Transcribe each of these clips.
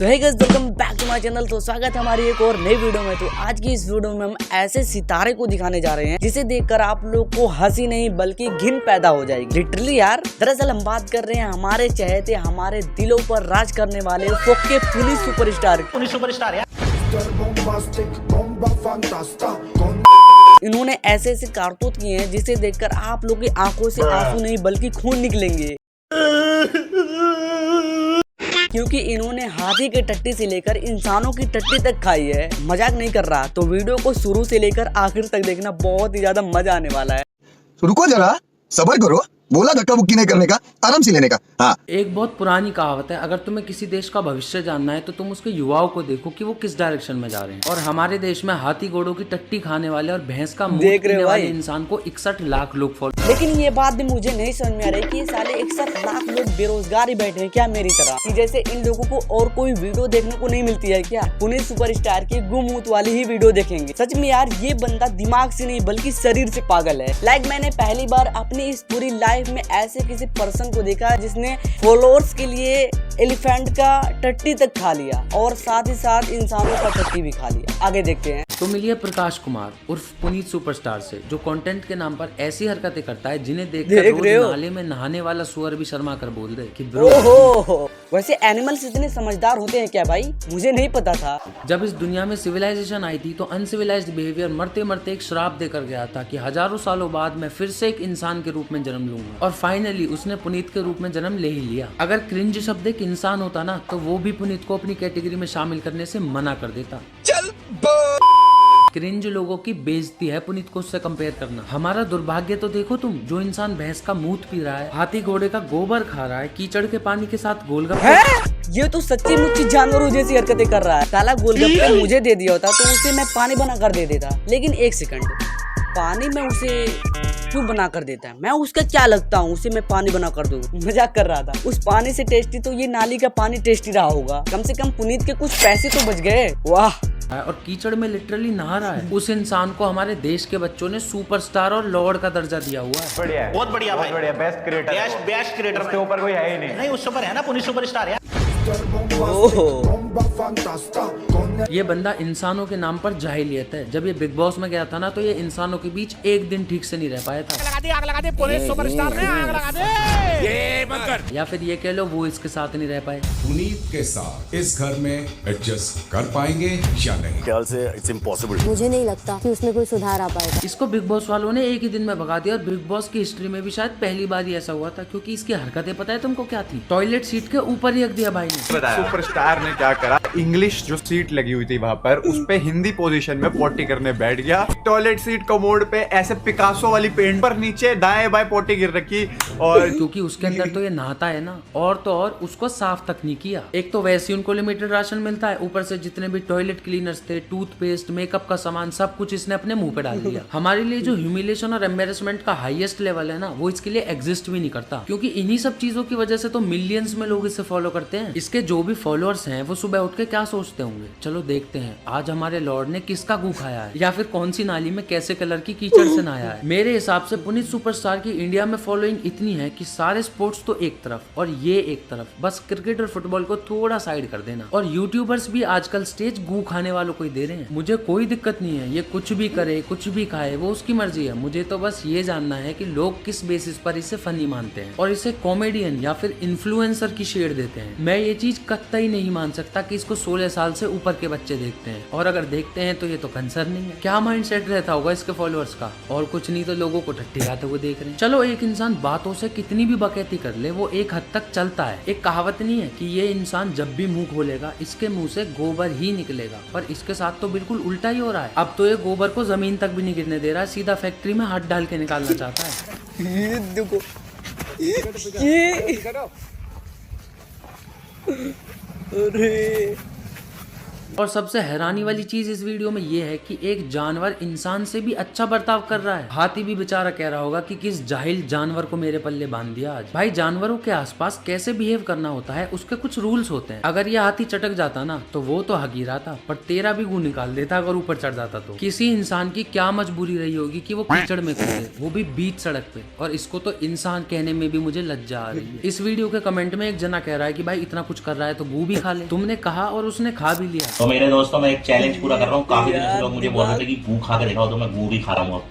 तो hey guys, welcome back to my channel. तो स्वागत है हमारी एक और नई वीडियो में। तो आज की इस वीडियो में हम ऐसे सितारे को दिखाने जा रहे हैं जिसे देखकर आप लोग को हंसी नहीं बल्कि घिन पैदा हो जाएगी। लिटरली यार, दरअसल हम बात कर रहे हैं हमारे चहेते, हमारे दिलों पर राज करने वाले फोके पुलिस सुपरस्टार यार। इन्होंने ऐसे ऐसे कारतूत किए हैं जिसे देखकर आप लोग की आंखों से आंसू नहीं बल्कि खून निकलेंगे, क्योंकि इन्होंने हाथी के टट्टी से लेकर इंसानों की टट्टी तक खाई है। मजाक नहीं कर रहा। तो वीडियो को शुरू से लेकर आखिर तक देखना, बहुत ही ज्यादा मजा आने वाला है। तो रुको जरा, सब्र करो। बोला धक्का बुक्की नहीं करने का, आराम से लेने का। हाँ, एक बहुत पुरानी कहावत है, अगर तुम्हें किसी देश का भविष्य जानना है तो तुम उसके युवाओं को देखो कि वो किस डायरेक्शन में जा रहे हैं। और हमारे देश में हाथी घोड़ों की टट्टी खाने वाले और भैंस का मुंह पीने वाले इंसान को 61 लाख लोग फॉलो। लेकिन ये बात भी मुझे नहीं समझ में आ रही कि ये साले 61 लाख लोग बेरोजगार ही बैठे हैं क्या मेरी तरह, कि जैसे इन लोगों को और कोई वीडियो देखने को नहीं मिलती है क्या? पुलिस सुपरस्टार की गुमूत वाली ही वीडियो देखेंगे। सच में यार, ये बंदा दिमाग से नहीं बल्कि शरीर से पागल है। मैंने पहली बार अपनी इस पूरी लाइफ में ऐसे किसी पर्सन को देखा जिसने फॉलोअर्स के लिए एलिफेंट का टट्टी तक खा लिया और साथ ही साथ इंसानों का टट्टी भी खा लिया। आगे देखते हैं। तो मिलिए प्रकाश कुमार उर्फ पुनीत सुपरस्टार से, जो कंटेंट के नाम पर ऐसी हरकतें करता है जिन्हें देखकर रोज नाले में नहाने वाला सुअर भी शर्मा कर बोल दे कि ब्रो। ओहो, वैसे एनिमल्स इतने समझदार होते हैं क्या भाई? मुझे नहीं पता था। जब इस दुनिया में सिविलाइजेशन आई थी तो अनसिविलाइज्ड बिहेवियर मरते मरते एक श्राप देकर गया था कि हजारों सालों बाद मैं फिर से एक इंसान के रूप में जन्म लूंगा। और फाइनली उसने पुनीत के रूप में जन्म ले ही लिया। अगर क्रिंज शब्द एक इंसान होता ना तो वो भी पुनीत को अपनी कैटेगरी में शामिल करने से मना कर देता। क्रिंज लोगों की बेइज्जती है पुनीत को उससे कंपेयर करना। हमारा दुर्भाग्य तो देखो तुम, जो इंसान भैंस का मूत पी रहा है, हाथी घोड़े का गोबर खा रहा है, कीचड़ के पानी के साथ गोलगप्पे। ये तो सच्ची मुच्ची जानवरों जैसी हरकतें कर रहा है। साला गोलगप्पे मुझे दे दिया होता तो उसे मैं पानी बना कर दे देता। लेकिन एक सेकंड, पानी में उसे क्यों बना कर देता है? मैं उसका क्या लगता हूँ उसे मैं पानी बना कर दूँ? मजाक कर रहा था। उस पानी से टेस्टी तो ये नाली का पानी टेस्टी रहा होगा। कम से कम पुनीत के कुछ पैसे तो बच गए। वाह। और कीचड़ में लिटरली नहा रहा है। उस इंसान को हमारे देश के बच्चों ने सुपरस्टार और लॉर्ड का दर्जा दिया हुआ है। बढ़िया है, बहुत बढ़िया भाई, बढ़िया, बेस्ट क्रिएटर, बेस्ट क्रिएटर। उसके ऊपर कोई है ही नहीं। नहीं, उस ऊपर है ना पुलिस सुपरस्टार यार। ये बंदा इंसानों के नाम पर जाहिलियत है। जब ये बिग बॉस में गया था ना तो ये इंसानों के बीच एक दिन ठीक से नहीं रह पाया था। आग लगा दे पुलिस सुपरस्टार ने, आग लगा दे। ये मत कर। या फिर ये कह लो वो इसके साथ नहीं रह पाए। पुनीत के साथ इस घर में एडजस्ट कर पाएंगे या नहीं? ख्याल से इट्स इम्पॉसिबल। मुझे नहीं लगता कि उसमें कोई सुधार आ पाएगा। इसको बिग बॉस वालों ने एक ही दिन में भगा दिया और बिग बॉस की हिस्ट्री में भी शायद पहली बार ही ऐसा हुआ था, क्योंकि इसकी हरकतें पता है तुमको क्या थी? टॉयलेट सीट के ऊपर ही रख दिया भाई ने। सुपरस्टार ने क्या करा, इंग्लिश जो सीट लगी हुई थी वहाँ पर, उस पे हिंदी पोजीशन में पोटी करने बैठ गया। टॉयलेट सीट कमोड पे ऐसे पिकासो वाली पेंट पर नीचे दाएं बाएं पोटी गिर रखी। और क्योंकि उसके अंदर तो ये नहाता है ना, और तो और उसको साफ तक नहीं किया। एक तो वैसे उनको लिमिटेड राशन मिलता है, ऊपर से जितने भी टॉयलेट क्लीनर्स थे, टूथपेस्ट, मेकअप का सामान, सब कुछ इसने अपने मुंह पे डाल दिया। हमारे लिए जो ह्यूमिलेशन और एम्बेरसमेंट का हाईएस्ट लेवल है ना, वो इसके लिए एग्जिस्ट भी नहीं करता, क्योंकि इन्हीं सब चीजों की वजह से तो मिलियंस में लोग इसे फॉलो करते हैं। इसके जो भी फॉलोअर्स हैं वो सुबह उठ के क्या सोचते होंगे? चलो देखते हैं आज हमारे लॉर्ड ने किसका गू खाया है, या फिर कौन सी नाली में कैसे कलर की कीचड़ से नहाया है। मेरे हिसाब से पुनीत सुपरस्टार की इंडिया में फॉलोइंग इतनी है कि सारे स्पोर्ट्स तो एक तरफ और ये एक तरफ, बस क्रिकेट और फुटबॉल को थोड़ा साइड कर देना। और यूट्यूबर्स भी आजकल स्टेज गू खाने वालों को ही दे रहे हैं। मुझे कोई दिक्कत नहीं है, ये कुछ भी करे कुछ भी खाए, वो उसकी मर्जी है। मुझे तो बस ये जानना है कि लोग किस बेसिस पर इसे फनी मानते हैं और इसे कॉमेडियन या फिर इन्फ्लुएंसर की शेड देते हैं। मैं ये चीज कतई नहीं मान सकता कि इसको 16 साल से ऊपर के बच्चे देखते हैं, और अगर देखते हैं तो ये तो कंसर्न नहीं है। क्या माइंडसेट रहता होगा इसके फॉलोअर्स का? और कुछ नहीं तो लोगों को टट्टी खाते हुए देख रहे हैं। चलो, एक इंसान बातों से कितनी भी बकैती कर ले वो एक हद तक चलता है। एक कहावत नहीं है कि ये इंसान जब भी मुंह खोलेगा इसके मुंह से गोबर ही निकलेगा, पर इसके साथ तो बिल्कुल उल्टा ही हो रहा है। अब तो ये गोबर को जमीन तक भी नहीं गिरने दे रहा है, सीधा फैक्ट्री में हाथ डाल के निकालना चाहता है। ये देखो, अरे और सबसे हैरानी वाली चीज इस वीडियो में ये है कि एक जानवर इंसान से भी अच्छा बर्ताव कर रहा है। हाथी भी बेचारा कह रहा होगा कि किस जाहिल जानवर को मेरे पल्ले बांध दिया आज। भाई जानवरों के आसपास कैसे बिहेव करना होता है उसके कुछ रूल्स होते हैं। अगर ये हाथी चटक जाता ना तो वो तो हगी रहा था, पर तेरा भी गू निकाल देता अगर ऊपर चढ़ जाता तो। किसी इंसान की क्या मजबूरी रही होगी कि वो कीचड़ में कूदे, वो भी बीच सड़क पे। और इसको तो इंसान कहने में भी मुझे लज्जा आ रही है। इस वीडियो के कमेंट में एक जना कह रहा है कि भाई इतना कुछ कर रहा है तो गू भी खा ले। तुमने कहा और उसने खा भी लिया। तो मेरे दोस्तों मैं एक चैलेंज पूरा कर रहा हूँ। काफी दिनों से लोग मुझे बोल रहे थे कि गू खा के दिखाओ, तो मैं गू भी खा रहा हूँ अब।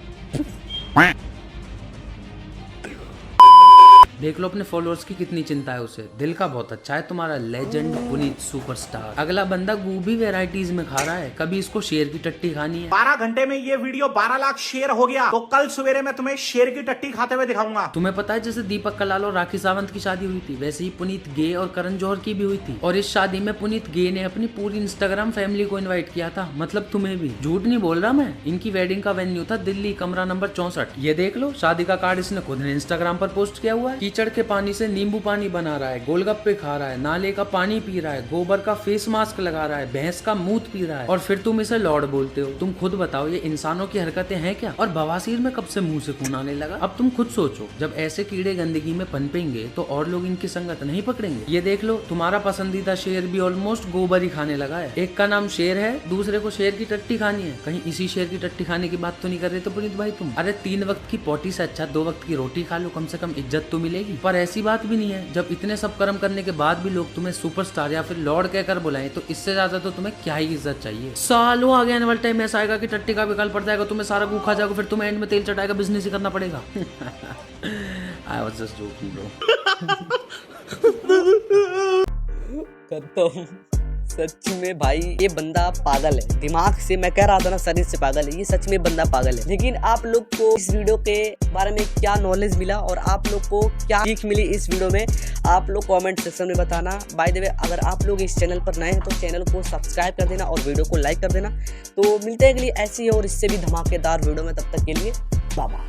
देख लो अपने फॉलोअर्स की कितनी चिंता है उसे। दिल का बहुत अच्छा है तुम्हारा लेजेंड पुनीत सुपरस्टार। अगला बंदा गोभी वैरायटीज में खा रहा है, कभी इसको शेर की टट्टी खानी है। 12 घंटे में ये वीडियो 12 लाख शेयर हो गया, तो कल सवेरे मैं तुम्हें शेर की टट्टी खाते हुए दिखाऊंगा। तुम्हें पता है जैसे दीपक कलाल और राखी सावंत की शादी हुई थी, वैसे ही पुनीत गे और करण जौहर की भी हुई थी। और इस शादी में पुनीत गे ने अपनी पूरी इंस्टाग्राम फैमिली को इन्वाइट किया था, मतलब तुम्हें भी। झूठ नहीं बोल रहा मैं। इनकी वेडिंग का वेन्यू था दिल्ली, कमरा नंबर 64। ये देख लो शादी का कार्ड इसने खुद ने इंस्टाग्राम पर पोस्ट किया हुआ है। कीचड़ के पानी से नींबू पानी बना रहा है, गोलगप्पे खा रहा है, नाले का पानी पी रहा है, गोबर का फेस मास्क लगा रहा है, भैंस का मूत पी रहा है, और फिर तुम इसे लॉर्ड बोलते हो। तुम खुद बताओ ये इंसानों की हरकतें हैं क्या? और बवासीर में कब से मुंह से खून आने लगा? अब तुम खुद सोचो, जब ऐसे कीड़े गंदगी में पनपेंगे तो और लोग इनकी संगत नहीं पकड़ेंगे। ये देख लो तुम्हारा पसंदीदा शेर भी ऑलमोस्ट गोबर ही खाने लगा है। एक का नाम शेर है, दूसरे को शेर की टट्टी खानी है। कहीं इसी शेर की टट्टी खाने की बात तो नहीं कर रहे तो पुनीत भाई तुम? अरे 3 वक्त की पोटी से अच्छा 2 वक्त की रोटी खा लो, कम से कम इज्जत तो मिलेगी। पर ऐसी बात भी नहीं है। जब इतने सब कर्म करने के बाद भी लोग तुम्हें सुपरस्टार या फिर लॉर्ड कहकर बुलाएं तो इससे ज्यादा तो तुम्हें क्या ही इज्जत चाहिए। सालों आगे आने वाले टाइम ऐसा आएगा कि टट्टी का विकल्प पड़ जाएगा, तुम्हें सारा गू खा जाएगा, फिर तुम्हें एंड में तेल चटाएगा, बिजनेस ही करना पड़ेगा। I was just joking bro. सच में भाई ये बंदा पागल है, दिमाग से। मैं कह रहा था ना शरीर से पागल है, ये सच में बंदा पागल है। लेकिन आप लोग को इस वीडियो के बारे में क्या नॉलेज मिला और आप लोग को क्या सीख मिली इस वीडियो में, आप लोग कमेंट सेक्शन में बताना। बाय द वे अगर आप लोग इस चैनल पर नए हैं तो चैनल को सब्सक्राइब कर देना और वीडियो को लाइक कर देना। तो मिलते हैं अगली ऐसी और इससे भी धमाकेदार वीडियो में, तब तक के लिए बाय बाय।